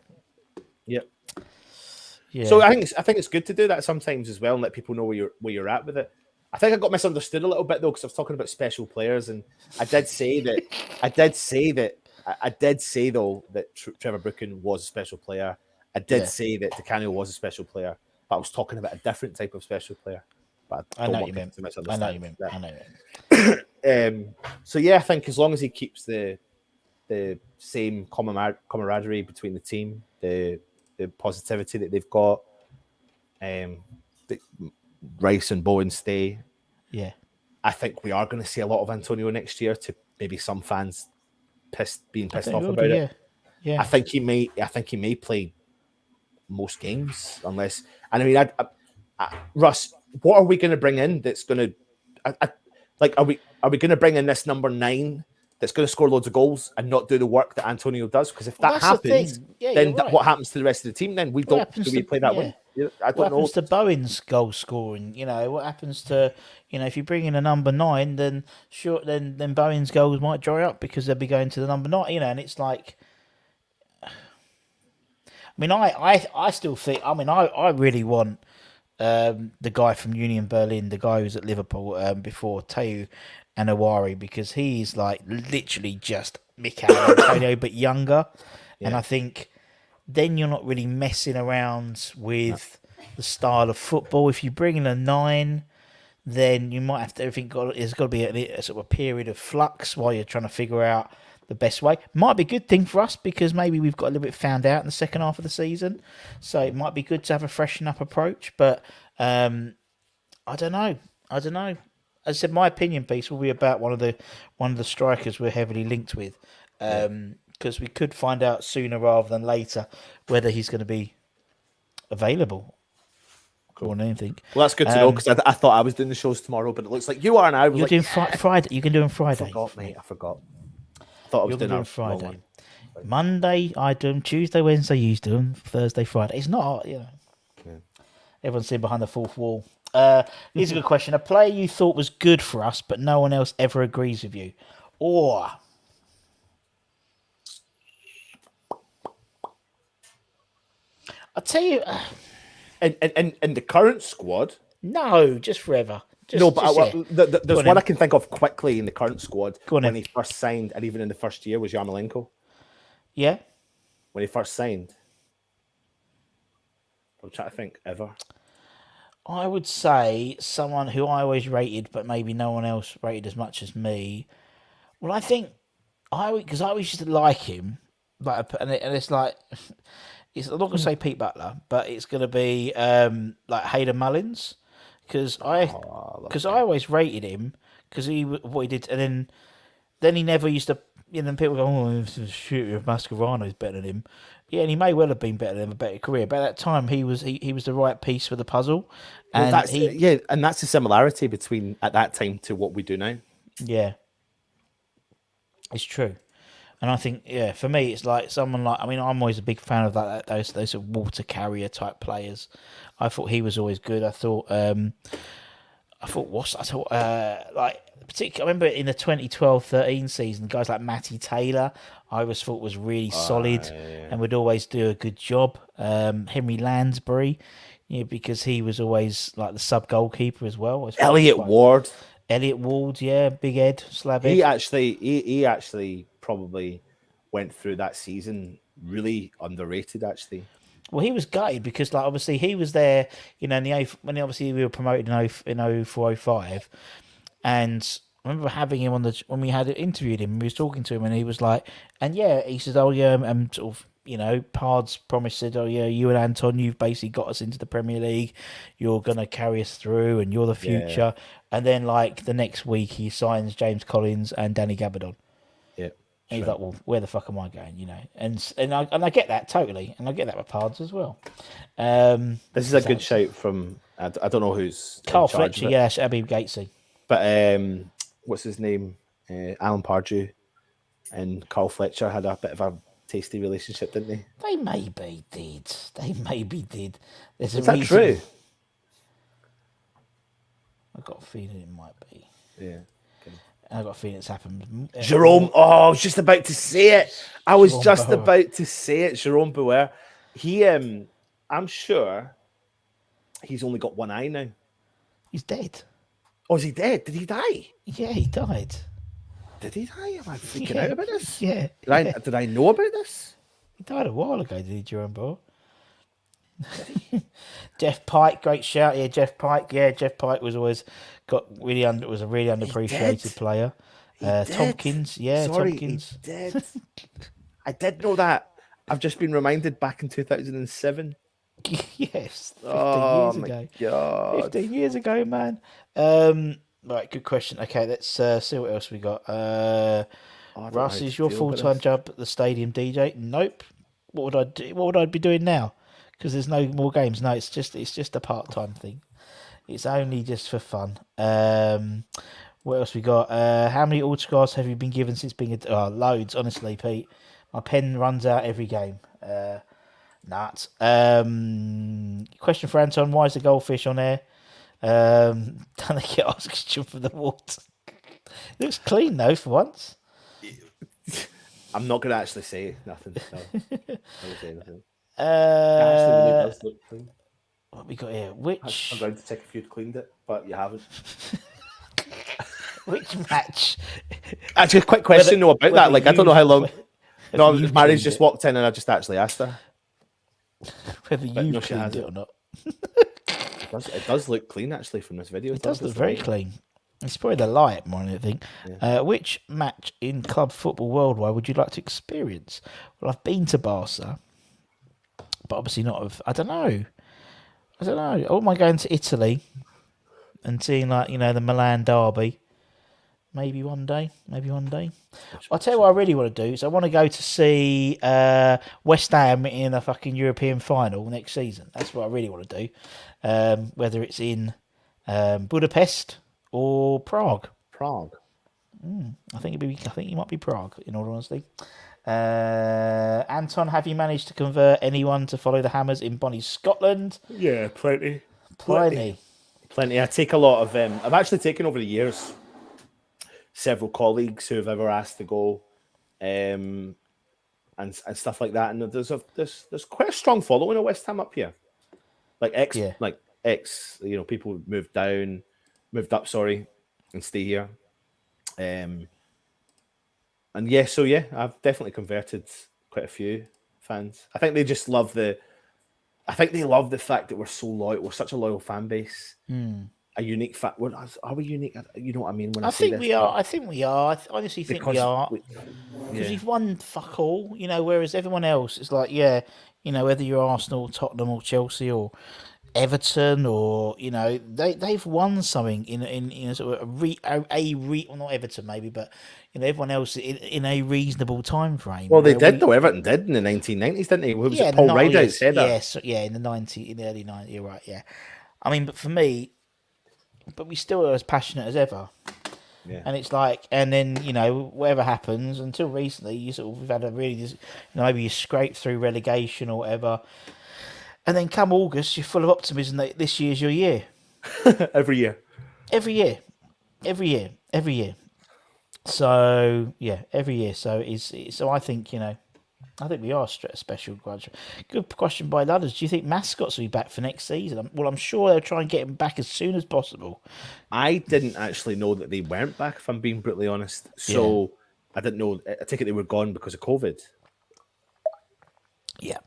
So I think it's good to do that sometimes as well, and let people know where you're at with it. I think I got misunderstood a little bit though, because I was talking about special players, and I did say though that Trevor Brooken was a special player. I did say that Di Canio was a special player, but I was talking about a different type of special player. But I know what you meant. So yeah, I think as long as he keeps the same camaraderie between the team, the positivity that they've got, Rice and Bowen stay. Yeah, I think we are going to see a lot of Antonio next year. To maybe some fans being pissed off about it. Yeah, I think he may play most games unless. And I mean, Russ, what are we going to bring in that's going to? Are we going to bring in this number 9 that's going to score loads of goals and not do the work that Antonio does? Because if that happens, then what happens to the rest of the team? Then we play that way? I don't know. What happens to Bowen's goal scoring? What happens to if you bring in a number 9, then then Bowen's goals might dry up because they'll be going to the number 9. And it's like, I mean, I still think. I mean, I really want. The guy from Union Berlin, the guy who was at Liverpool before, Teu Anawari, because he's like literally just Mikel Antonio but younger, and I think then you're not really messing around with the style of football. If you bring in a 9, then you might have to there's got to be a sort of a period of flux while you're trying to figure out the best way. Might be a good thing for us because maybe we've got a little bit found out in the second half of the season, so it might be good to have a freshen up approach. But I don't know. As I said, my opinion piece will be about one of the strikers we're heavily linked with, because we could find out sooner rather than later whether he's going to be available. Cool. Or anything. Well, that's good to know because I thought I was doing the shows tomorrow, but it looks like you are now. You're doing Friday. You can do them Friday. I forgot, mate. I forgot. I thought I was doing Friday. Monday, I do them. Tuesday, Wednesday, you do them. Thursday, Friday. It's not, Everyone's sitting behind the fourth wall. Here's a good question. A player you thought was good for us, but no one else ever agrees with you. Or... I'll tell you... In the current squad? No, just forever. There's one I can think of quickly in the current squad when he first signed, and even in the first year, was Yarmolenko. Yeah? When he first signed. I'm trying to think, ever. I would say someone who I always rated, but maybe no one else rated as much as me. Well, I think... Because I always used to like him, and it's like... I'm not going to say Pete Butler, but it's going to be like Hayden Mullins, because I always rated him because what he did, and then he never used to. Then people go, "Oh, shoot, Mascherano's better than him." Yeah, and he may well have been better than him, a better career. But at that time, he was the right piece for the puzzle, and that's the similarity between at that time to what we do now. Yeah, it's true. And I think, for me, it's like someone like... I'm always a big fan of those sort of water carrier type players. I thought he was always good. Particularly, I remember in the 2012-13 season, guys like Matty Taylor, I always thought was really solid and would always do a good job. Henry Lansbury, because he was always like the sub goalkeeper as well. Elliot Ward, Big Ed, Slab Ed. He actually probably went through that season really underrated, actually. Well, he was gutted because, like, obviously he was there, when obviously we were promoted in 04-05, and I remember having him when we had interviewed him, we was talking to him, and he was like, he said, sort of, Pards promised, said, you and Anton, you've basically got us into the Premier League, you're going to carry us through, and you're the future. And then, like, the next week, he signs James Collins and Danny Gabardon. Yeah. And he's like, well, where the fuck am I going, And I get that totally, and I get that with Pards as well. This is a good shout from, I don't know who's... Carl Fletcher, Abby Gatesy. But what's his name? Alan Pardew and Carl Fletcher had a bit of a tasty relationship, didn't they? They maybe did. Is that true? I've got a feeling it might be. Yeah. I've got a feeling it's happened. Jerome, I was just about to say it. Jerome Boer. He, I'm sure he's only got one eye now. He's dead. Oh, is he dead? Did he die? Yeah, he died. Did he die? Am I freaking out about this? Yeah. Did I know about this? He died a while ago, did he, Jerome Boer? Jeff Pike, great shout. Yeah, Jeff Pike. Yeah, Jeff Pike was always was a really underappreciated player. Tompkins, Tompkins. He did. I did know that. I've just been reminded back in 2007. Yes, 15 years ago. God. 15 years ago, man. Right, good question. Okay, let's see what else we got. Russ, is your full-time job at the stadium DJ? Nope. What would I do? What would I be doing now? Because there's no more games. No, it's just a part-time thing. It's only just for fun. What else we got? How many autographs have you been given since being loads, honestly, Pete. My pen runs out every game. Nuts. Question for Anton: why is the goldfish on air? Don't they get oxygen from the water? It looks clean though, for once. I'm not going to actually say nothing. No. I won't say anything. Actually, really does look clean. What we got here? Which I'm going to check if you'd cleaned it, but you haven't. Which match? Actually, a quick question about that. Like, I don't know how long. No, Mary's just walked in, and I just actually asked her. Whether but you've no, she cleaned it hasn't. or not. It does look clean actually from this video. It does look very clean. It's probably the light more than anything. Yeah. Which match in club football worldwide would you like to experience? Well, I've been to Barca, but obviously not of. I don't know. I wouldn't mind going to Italy and seeing, like, the Milan derby. Maybe one day. I'll tell you what I really want to do is I want to go to see West Ham in a fucking European final next season. That's what I really want to do. Whether it's in Budapest or Prague. I think it might be Prague, in all honesty. Anton, have you managed to convert anyone to follow the Hammers in Bonnie, Scotland? Yeah, plenty. Plenty. I take a lot of. I've actually taken over the years several colleagues who have ever asked to go, and stuff like that. And there's quite a strong following of West Ham up here. Like ex, people moved up, and stay here. And I've definitely converted quite a few fans. I think they just love the fact that we're so loyal. We're such a loyal fan base. A unique fact. Are we unique? You know what I mean when I say this? We are. I think we are. I honestly think we are. Because we've won fuck all, whereas everyone else is like, whether you're Arsenal, Tottenham, or Chelsea, or Everton, or they've won something in sort of well, not Everton maybe, but everyone else in a reasonable time frame. Well, they did though. Everton did in the 1990s, didn't they? Was it Paul Rideout's header? Yes, in the early 90s. You're right. Yeah, I mean, but for me, we still are as passionate as ever. Yeah. And it's like, and then whatever happens, until recently, we've had a really, maybe you scrape through relegation or whatever, and then come August, you're full of optimism that this year's your year. Every year. So yeah, every year. So I think I think we are a special. Good question by Ludders. Do you think Mascots will be back for next season? Well, I'm sure they'll try and get him back as soon as possible. I didn't actually know that they weren't back, if I'm being brutally honest. So I didn't know. I take it they were gone because of COVID. Yeah.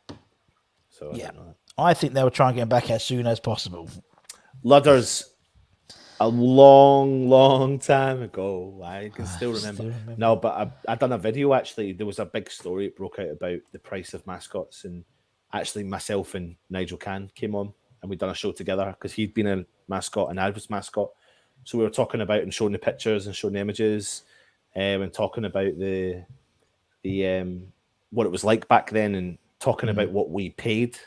So I think they'll try and get him back as soon as possible. Ludders, a long time ago. I can still remember. No, but I done a video actually. There was a big story that broke out about the price of mascots, and actually myself and Nigel Cann came on and we done a show together because he'd been a mascot and I was mascot. So we were talking about and showing the pictures and showing the images, and talking about the what it was like back then, and talking about what we paid.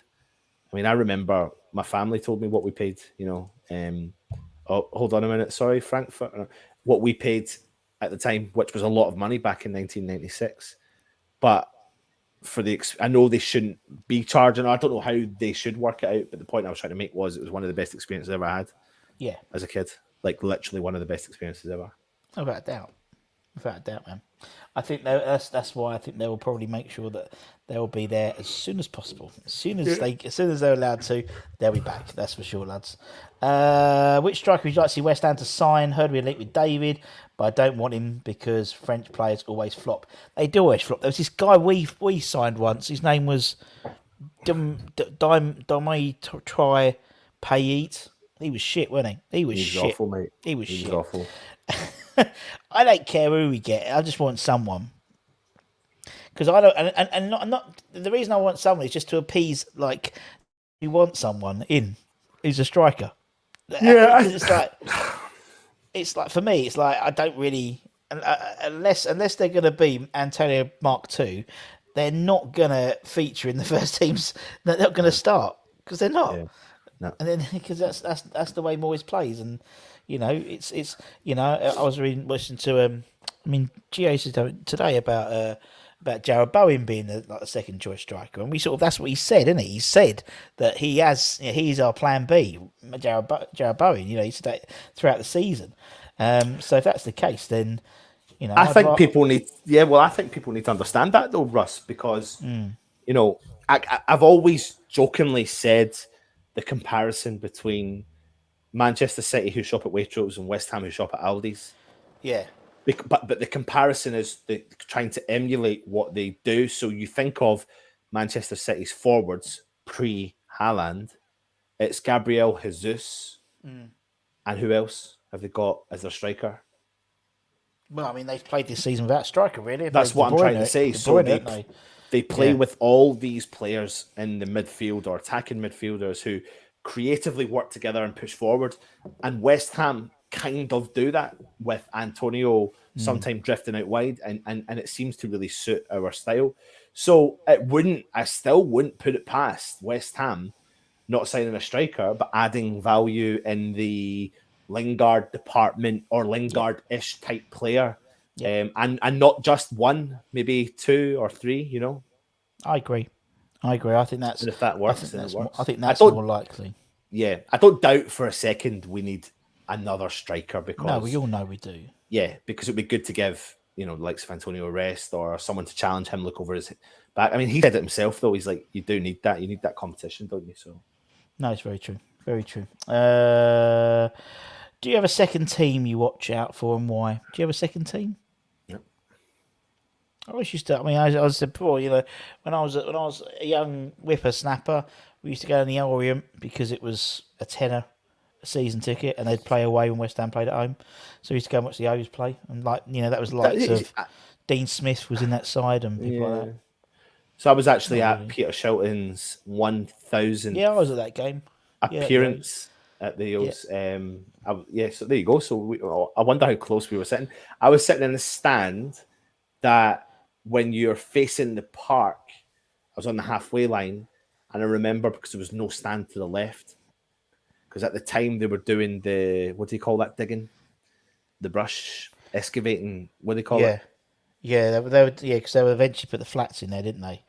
I mean, I remember my family told me what we paid. Oh, hold on a minute. Sorry, Frankfurt. What we paid at the time, which was a lot of money back in 1996. But I know they shouldn't be charging. I don't know how they should work it out. But the point I was trying to make was it was one of the best experiences I ever had. Yeah. As a kid. Like literally one of the best experiences ever. Without a doubt, man. I think that's why I think they will probably make sure that they'll be there as soon as possible. As soon as they're allowed to, they'll be back. That's for sure, lads. Which striker would you like to see West Ham to sign? Heard we're linked with David, but I don't want him because French players always flop. They do always flop. There was this guy we signed once. His name was Dami Try Payet. He was shit, wasn't he? He was shit. Awful, mate. He was shit. Awful. I don't care who we get. I just want someone. Because I don't, and not the reason I want someone is just to appease. Like, you want someone in who's a striker. Yeah, it's like for me, it's like I don't really unless they're going to be Antonio Mark II, they're not going to feature in the first teams. They're not going to start because they're not. Yeah. No. And then because that's the way Moyes plays, and it's I was listening to Gio said today about Jared Bowen being the second choice striker, and we that's what he said, isn't he? He said that he's our plan B, Jared Bowen. He said that throughout the season. So if that's the case, then I think people need to understand that though, Russ, because I've always jokingly said the comparison between Manchester City who shop at Waitrose and West Ham who shop at Aldi's. Yeah. But the comparison is trying to emulate what they do. So you think of Manchester City's forwards pre-Haaland, it's Gabriel Jesus. And who else have they got as their striker? Well, I mean, they've played this season without striker, really. That's what I'm trying to say. So they play with all these players in the midfield or attacking midfielders who creatively work together and push forward. And West Ham kind of do that with Antonio sometimes drifting out wide, and it seems to really suit our style. So I still wouldn't put it past West Ham not signing a striker, but adding value in the Lingard department or Lingard-ish type player. And not just one, maybe 2 or 3, I agree. I think that's... And if that works, then it works. I think that's more likely. Yeah, I don't doubt for a second we need another striker because... No, we all know we do. Yeah, because it'd be good to give, the likes of Antonio a rest or someone to challenge him, look over his back. I mean, he said it himself, though. He's like, you do need that. You need that competition, don't you? So... No, it's very true. Very true. Do you have a second team you watch out for, and why? Do you have a second team? Yeah. I always used to. I mean, I was before. When I was a young whippersnapper, we used to go in the Orient because it was a tenner a season ticket, and they'd play away when West Ham played at home. So we used to go and watch the O's play, and that was the likes of Dean Smith was in that side and people like that. So I was actually at Peter Shilton's 1,000th. Yeah, I was at that game. Appearance at the O's. So there you go. So I wonder how close we were sitting. I was sitting in a stand that when you're facing the park, I was on the halfway line, and I remember because there was no stand to the left. Because at the time they were doing what do you call that digging? The brush excavating. What do they call it? Yeah, because they would eventually put the flats in there, didn't they?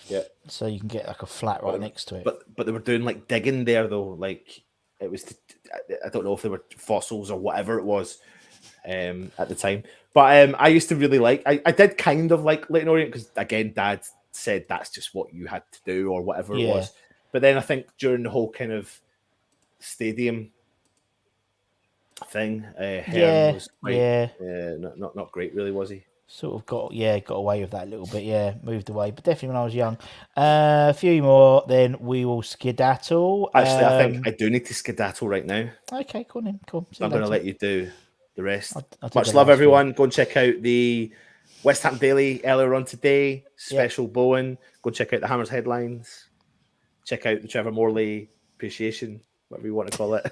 Yeah. So you can get like a flat right next to it. But they were doing like digging there though. Like it was, I don't know if they were fossils or whatever it was at the time. But I used to really I did kind of like Leighton Orient because again, Dad said that's just what you had to do or whatever it was. But then I think during the whole kind of stadium thing, Hearn was quite, not great really, was he? Sort of got away with that a little bit, moved away. But definitely when I was young. A few more, then we will skedaddle. Actually, I think I do need to skedaddle right now. Okay, cool then. Cool. I'm going to let you do the rest. I'll Much love, everyone. Go and check out the West Ham Daily earlier on today. Special Bowen. Go check out the Hammers headlines. Check out the Trevor Morley appreciation, whatever you want to call it.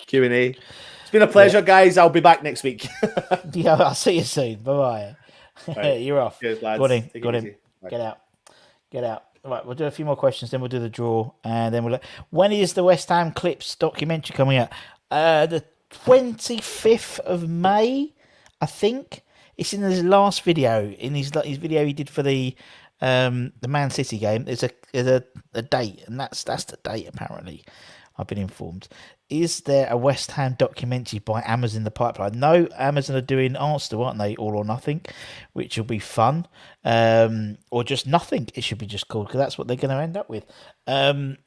Q&A. It's been a pleasure, guys. I'll be back next week. I'll see you soon. Bye-bye. Right. You're off. Good, lads. Got him. Right. Get out. Right, we'll do a few more questions, then we'll do the draw, and then when is the West Ham Clips documentary coming out? The 25th of May, I think. It's in his last video, in his video he did for the Man City game. There's a date, and that's the date apparently. I've been informed. Is there a West Ham documentary by Amazon in the pipeline? No, Amazon are doing Arsenal, aren't they? All or Nothing, which will be fun. Or just Nothing. It should be just called, because that's what they're going to end up with. But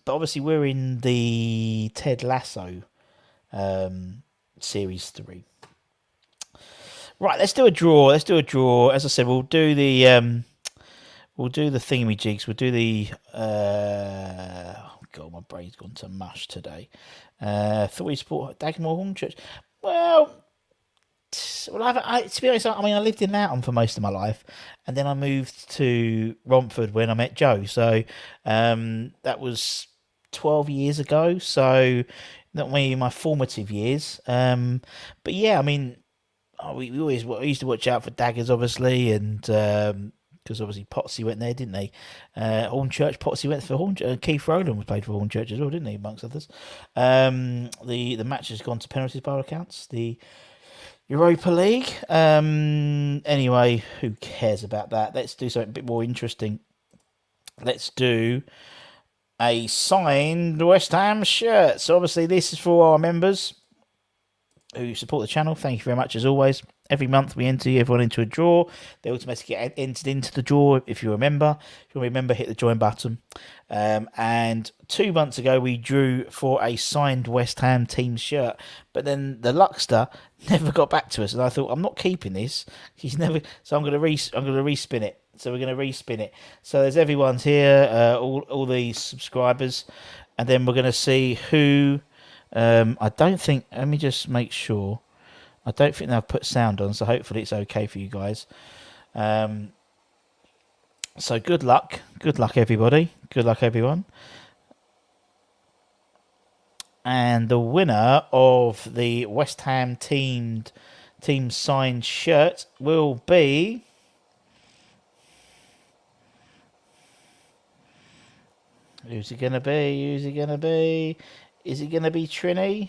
obviously we're in the Ted Lasso Series 3. Right, let's do a draw. As I said, we'll do the thingy jigs. We'll do the... God, my brain's gone to mush today. Thought we support Dagenmore Hornchurch. Well, to be honest, I lived in Loughton for most of my life, and then I moved to Romford when I met Joe. So that was 12 years ago. So not really my formative years. But yeah, we used to watch out for Daggers, obviously, and. Because obviously Potsy went there, didn't they? Hornchurch, Potsy went for Hornchurch. Keith Rowland played for Hornchurch as well, didn't he? Amongst others. The match has gone to penalties by all accounts. The Europa League. Anyway, who cares about that? Let's do something a bit more interesting. Let's do a signed West Ham shirt. So obviously this is for our members who support the channel. Thank you very much as always. Every month we enter everyone into a draw. They automatically get entered into the draw if you're a member. If you're a member, hit the join button. And 2 months ago we drew for a signed West Ham team shirt, but then the Luckster never got back to us, and I thought I'm not keeping this. So I'm going to respin it. So we're going to respin it. So there's everyone's here, all the subscribers, and then we're going to see who. I don't think. Let me just make sure. I don't think they've put sound on, so hopefully it's okay for you guys. So good luck everybody. Good luck everyone. And the winner of the West Ham team signed shirt will be. Who's it gonna be? Is it gonna be Trini? Is it gonna be Trini?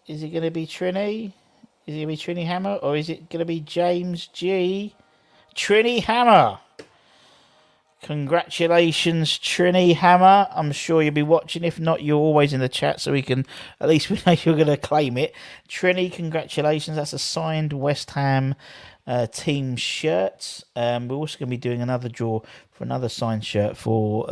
Is it gonna be Trini Hammer, or is it gonna be James G? Trini Hammer. Congratulations, Trini Hammer. I'm sure you'll be watching. If not, you're always in the chat, so we can at least we know you're going to claim it. Trini, congratulations. That's a signed West Ham team shirt. We're also going to be doing another draw for another signed shirt for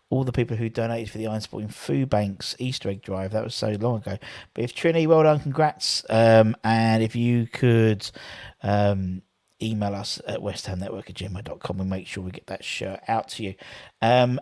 all the people who donated for the Iron Sporting Food Bank's Easter egg drive. That was so long ago. But if Trini, well done, congrats. And if you could email us at westhamnetwork@gmail.com. We'll make sure we get that shirt out to you. And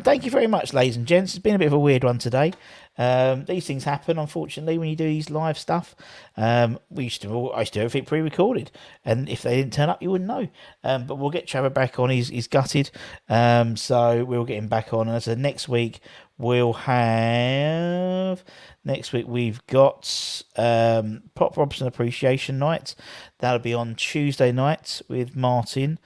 thank you very much, ladies and gents. It's been a bit of a weird one today. These things happen, unfortunately, when you do these live stuff. I used to do everything pre-recorded, and if they didn't turn up, you wouldn't know. But we'll get Trevor back on. He's gutted, so we'll get him back on. And so next week we've got Pop Robson Appreciation Night. That'll be on Tuesday night with Martin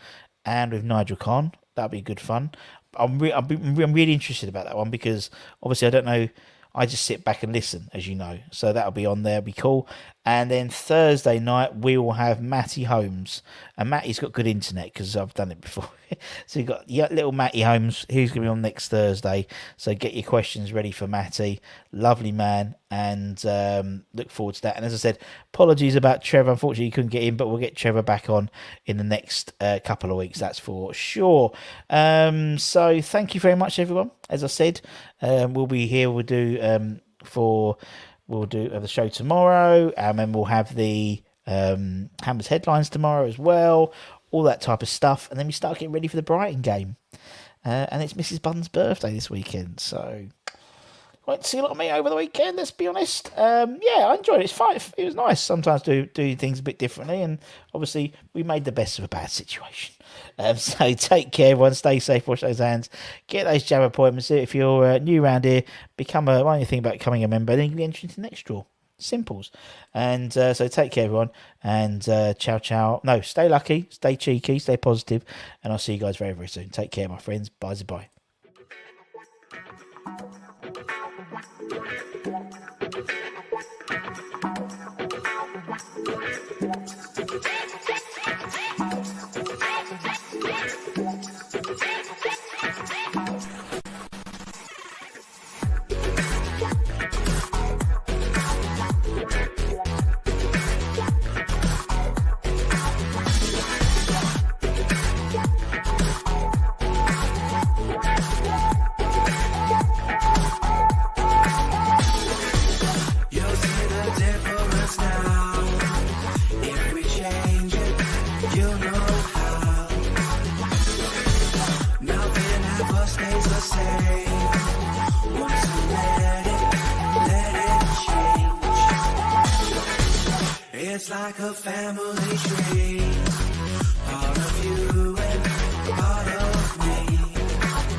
and with Nigel Khan. That'll be good fun. I'm really interested about that one because obviously I don't know. I just sit back and listen, as you know. So that'll be on there. It'll be cool. And then Thursday night, we will have Matty Holmes. And Matty's got good internet because I've done it before. So you've got little Matty Holmes, who's going to be on next Thursday. So get your questions ready for Matty. Lovely man. And look forward to that. And as I said, apologies about Trevor. Unfortunately, he couldn't get in, but we'll get Trevor back on in the next couple of weeks. That's for sure. So thank you very much, everyone. As I said, we'll be here. We'll do the show tomorrow, and then we'll have the Hammers headlines tomorrow as well, all that type of stuff, and then we start getting ready for the Brighton game, and it's Mrs. Bunn's birthday this weekend, so won't see a lot of me over the weekend, let's be honest. I enjoyed it. It's fine. It was nice sometimes to do things a bit differently, and obviously we made the best of a bad situation. So take care, everyone. Stay safe, wash those hands, get those jab appointments. If you're new around here, why do you think about becoming a member? Then you can be entered into the next draw. Simples. And so take care, everyone, and ciao. No, stay lucky, stay cheeky, stay positive, and I'll see you guys very, very soon. Take care, my friends. Bye. It's like a family tree, part of you and part of